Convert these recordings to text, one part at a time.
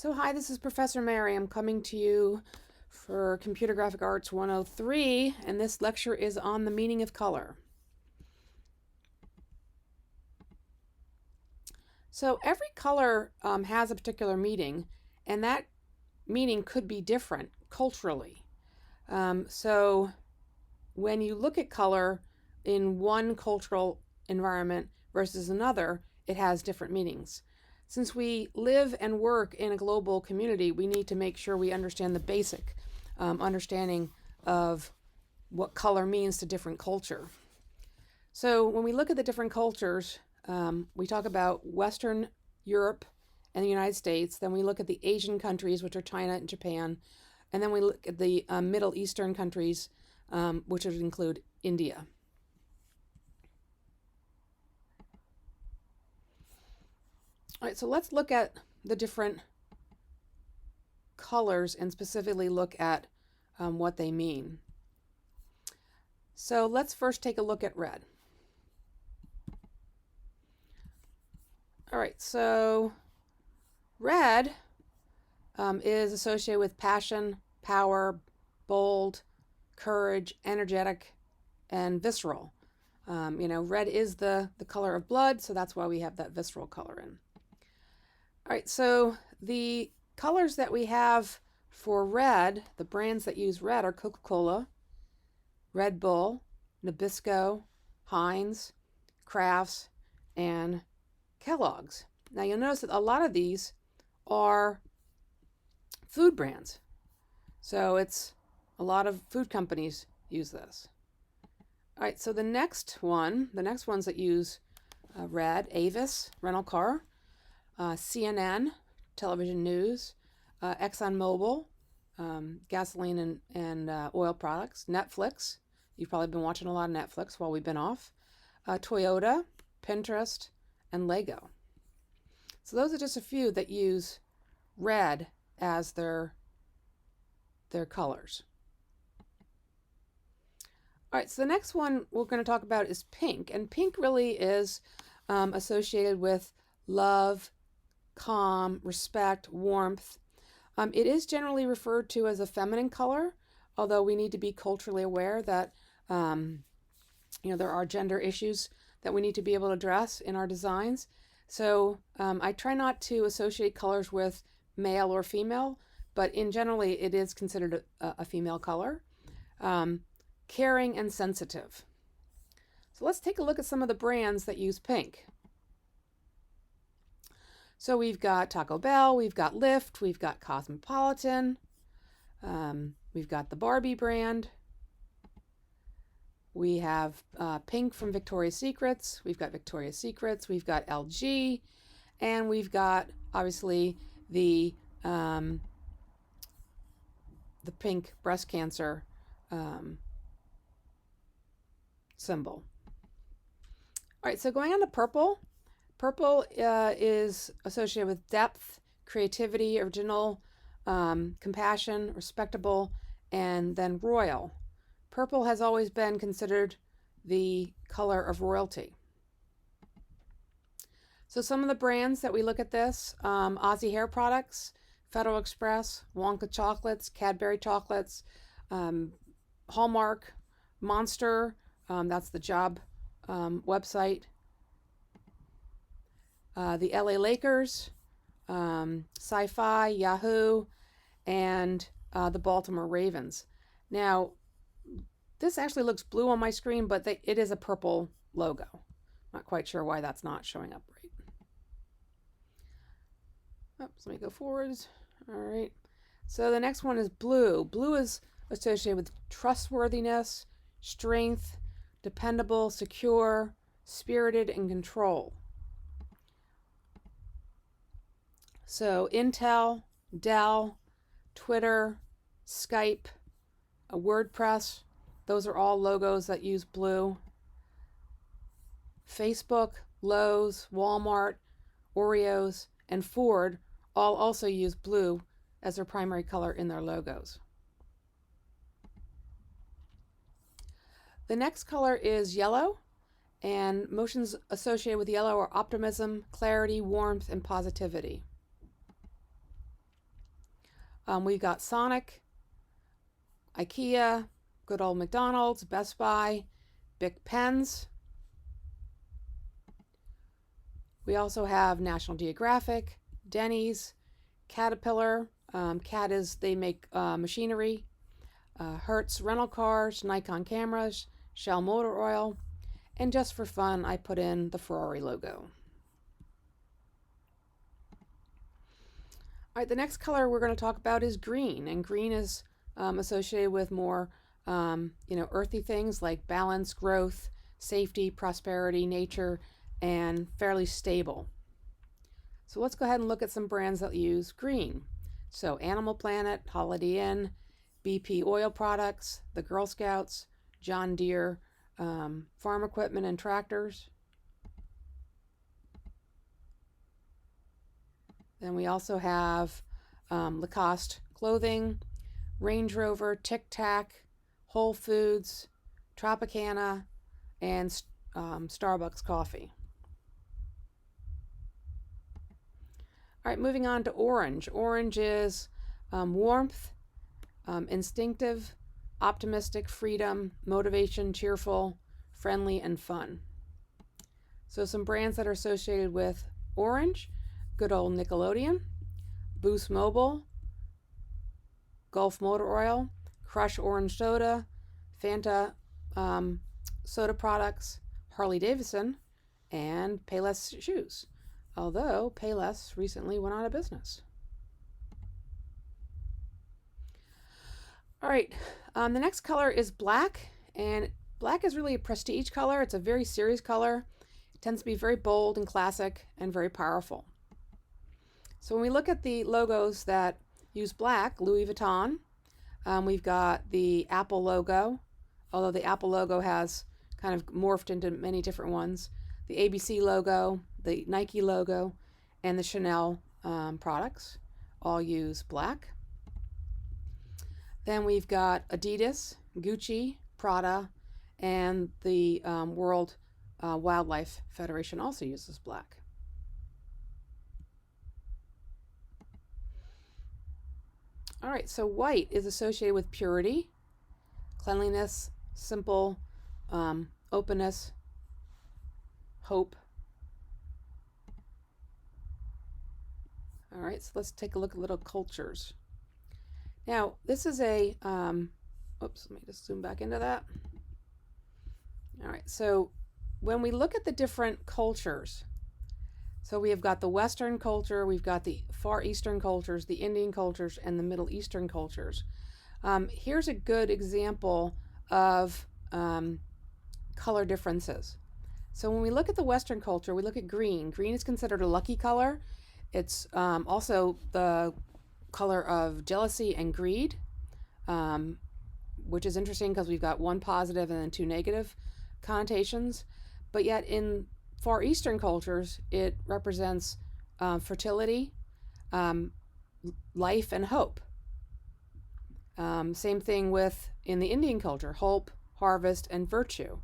So hi, this is Professor Mary. I'm coming to you for Computer Graphic Arts 103, and this lecture is on the meaning of color. So every color has a particular meaning, and that meaning could be different culturally. So when you look at color in one cultural environment versus another, it has different meanings. Since we live and work in a global community, we need to make sure we understand the basic understanding of what color means to different culture. So when we look at the different cultures, we talk about Western Europe and the United States. Then we look at the Asian countries, which are China and Japan. And then we look at the Middle Eastern countries, which would include India. All right, so let's look at the different colors and specifically look at what they mean. So let's first take a look at red. All right, so red is associated with passion, power, bold, courage, energetic, and visceral. Red is the color of blood, so that's why we have that visceral color in. All right, so the colors that we have for red, the brands that use red are Coca-Cola, Red Bull, Nabisco, Heinz, Kraft's, and Kellogg's. Now you'll notice that a lot of these are food brands. So it's a lot of food companies use this. All right, so the next ones that use red, Avis, rental car, CNN, television news, ExxonMobil, gasoline and oil products, Netflix. You've probably been watching a lot of Netflix while we've been off. Toyota, Pinterest, and Lego. So those are just a few that use red as their colors. All right, so the next one we're going to talk about is pink. And pink really is associated with love, calm, respect, warmth. It is generally referred to as a feminine color, although we need to be culturally aware that there are gender issues that we need to be able to address in our designs. So I try not to associate colors with male or female, but in generally it is considered a female color. Caring and sensitive. So let's take a look at some of the brands that use pink. So we've got Taco Bell, we've got Lyft, we've got Cosmopolitan, we've got the Barbie brand. We have pink from Victoria's Secrets, we've got Victoria's Secrets, we've got LG, and we've got obviously the pink breast cancer symbol. All right, so going on to purple. Purple is associated with depth, creativity, original, compassion, respectable, and then royal. Purple has always been considered the color of royalty. So some of the brands that we look at this, Aussie Hair Products, Federal Express, Wonka Chocolates, Cadbury Chocolates, Hallmark, Monster, that's the job website, the LA Lakers, Sci-Fi, Yahoo, and the Baltimore Ravens. Now, this actually looks blue on my screen, but it is a purple logo. Not quite sure why that's not showing up right. Oops, let me go forwards. All right. So the next one is blue. Blue is associated with trustworthiness, strength, dependable, secure, spirited, and control. So Intel, Dell, Twitter, Skype, WordPress, those are all logos that use blue. Facebook, Lowe's, Walmart, Oreos, and Ford all also use blue as their primary color in their logos. The next color is yellow, and emotions associated with yellow are optimism, clarity, warmth, and positivity. We've got Sonic, IKEA, good old McDonald's, Best Buy, Bic pens. We also have National Geographic, Denny's, Caterpillar. Cat is, they make machinery. Hertz rental cars, Nikon cameras, Shell motor oil, and just for fun, I put in the Ferrari logo. All right, the next color we're going to talk about is green, and green is associated with more, earthy things like balance, growth, safety, prosperity, nature, and fairly stable. So let's go ahead and look at some brands that use green. So Animal Planet, Holiday Inn, BP Oil Products, the Girl Scouts, John Deere, farm equipment and tractors. Then we also have Lacoste clothing, Range Rover, Tic Tac, Whole Foods, Tropicana, and Starbucks coffee. All right, moving on to orange. Orange is warmth, instinctive, optimistic, freedom, motivation, cheerful, friendly, and fun. So some brands that are associated with orange: good old Nickelodeon, Boost Mobile, Gulf Motor Oil, Crush Orange Soda, Fanta soda products, Harley Davidson, and Payless shoes. Although Payless recently went out of business. All right, the next color is black, and black is really a prestige color. It's a very serious color. It tends to be very bold and classic and very powerful. So when we look at the logos that use black, Louis Vuitton, we've got the Apple logo, although the Apple logo has kind of morphed into many different ones. The ABC logo, the Nike logo, and the Chanel products all use black. Then we've got Adidas, Gucci, Prada, and the World Wildlife Federation also uses black. All right, so white is associated with purity, cleanliness, simple, openness, hope. All right, so let's take a look at little cultures. Now, this is a, oops, let me just zoom back into that. All right, so when we look at the different cultures, so we have got the Western culture, we've got the Far Eastern cultures, the Indian cultures, and the Middle Eastern cultures. Here's a good example of color differences. So when we look at the Western culture, we look at green. Green is considered a lucky color. It's also the color of jealousy and greed, which is interesting because we've got one positive and then two negative connotations. But yet in Far Eastern cultures, it represents fertility, life, and hope. Same thing with in the Indian culture, hope, harvest, and virtue.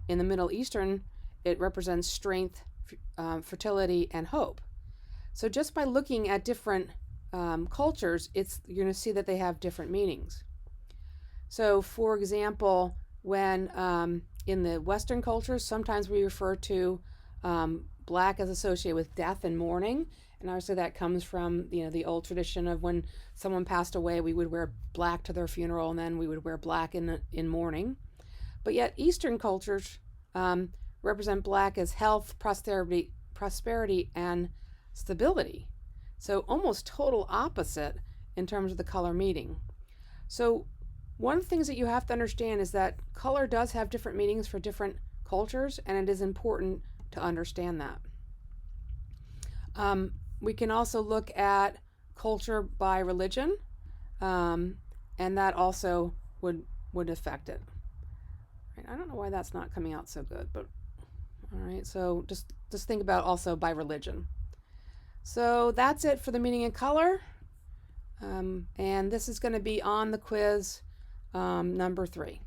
In the Middle Eastern, it represents strength, fertility, and hope. So just by looking at different cultures, you're going to see that they have different meanings. So, for example, when in the Western cultures, sometimes we refer to black as associated with death and mourning, and obviously that comes from the old tradition of when someone passed away, we would wear black to their funeral, and then we would wear black in mourning. But yet, Eastern cultures represent black as health, prosperity, and stability. So almost total opposite in terms of the color meaning. So one of the things that you have to understand is that color does have different meanings for different cultures, and it is important to understand that. We can also look at culture by religion, and that also would affect it. Right, I don't know why that's not coming out so good, but all right, so just think about also by religion. So that's it for the meaning of color, and this is going to be on the quiz number 3.